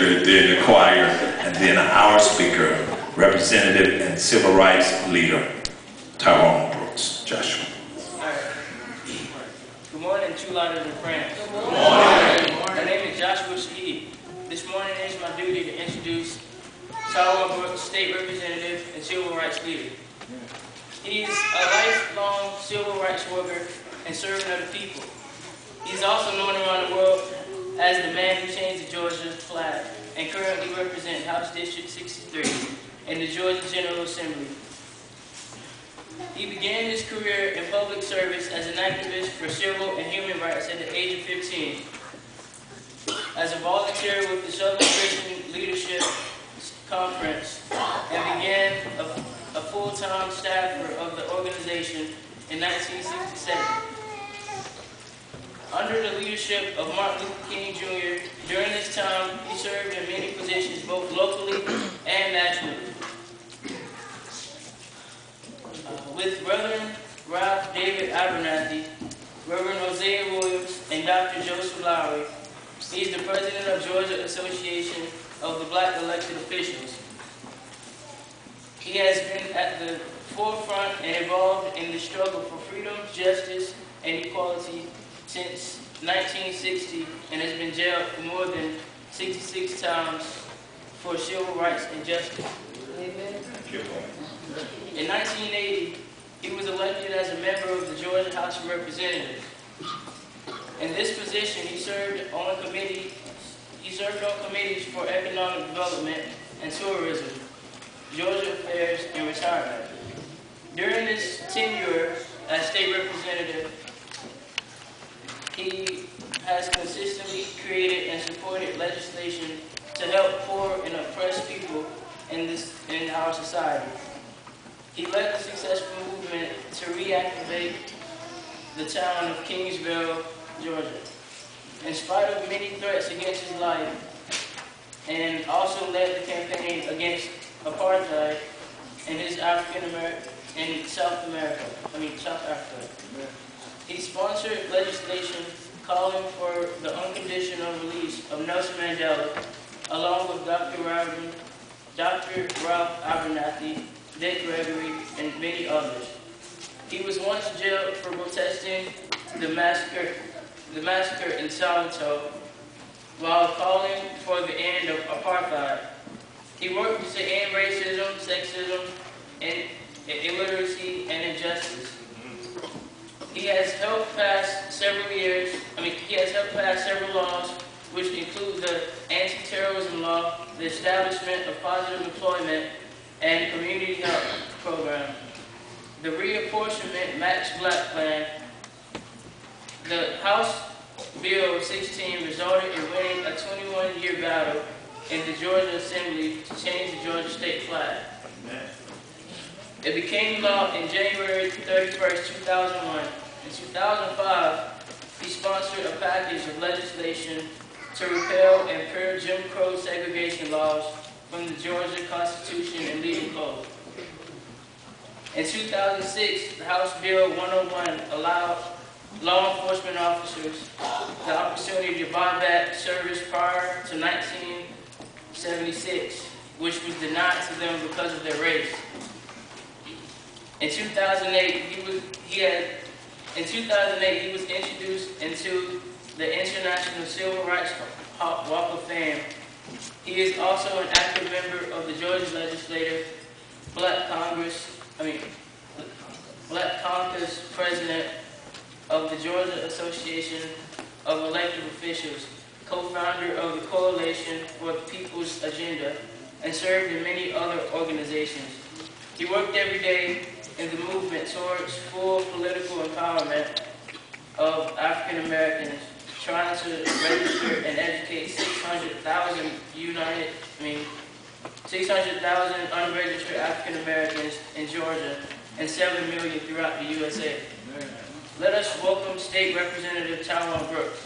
then the choir, and then our speaker, representative and civil rights leader, Tyrone. Joshua. Good morning, True Lighters and friends. Good morning. My name is Joshua Shaheed. This morning it is my duty to introduce Tyrone, State Representative and Civil Rights Leader. He is a lifelong civil rights worker and servant of the people. He is also known around the world as the man who changed the Georgia flag and currently represents House District 63 in the Georgia General Assembly. He began his career in public service as an activist for civil and human rights at the age of 15. As a volunteer with the Southern Christian Leadership Conference and began a full-time staffer of the organization in 1967. Under the leadership of Martin Luther King Jr., during this time he served in many positions both locally and nationally. With Reverend Ralph David Abernathy, Reverend Hosea Williams, and Dr. Joseph Lowry, he is the president of Georgia Association of the Black Elected Officials. He has been at the forefront and involved in the struggle for freedom, justice, and equality since 1960 and has been jailed more than 66 times for civil rights and justice. Amen. In 1980, he was elected as a member of the Georgia House of Representatives. In this position, he served on committees for economic development and tourism, Georgia affairs, and retirement. During his tenure as state representative, he has consistently created and supported legislation to help poor and oppressed people in our society. He led the successful movement to reactivate the town of Kingsville, Georgia. In spite of many threats against his life, and also led the campaign against apartheid in South Africa. He sponsored legislation calling for the unconditional release of Nelson Mandela, along with Dr. Ralph Abernathy, Dick Gregory, and many others. He was once jailed for protesting the massacre in Soweto while calling for the end of apartheid. He worked to end racism, sexism, and illiteracy and injustice. He has helped pass several laws, which include the anti-terrorism law, the establishment of positive employment and community health program, the reapportionment match black plan. The House Bill 16 resulted in winning a 21-year battle in the Georgia Assembly to change the Georgia state flag. It became law in January 31st, 2001. In 2005, he sponsored a package of legislation to repeal and purge Jim Crow segregation laws from the Georgia Constitution and Legal Code. In 2006, the House Bill 101 allowed law enforcement officers the opportunity to buy back service prior to 1976, which was denied to them because of their race. In 2008, he was introduced into the International Civil Rights Walk of Fame. He is also an active member of the Georgia Legislature, Black Caucus President of the Georgia Association of Elected Officials, co-founder of the Coalition for the People's Agenda, and served in many other organizations. He worked every day in the movement towards full political empowerment of African Americans, trying to register and educate 600,000 unregistered African Americans in Georgia and 7 million throughout the USA. Let us welcome State Representative Tyrone Brooks.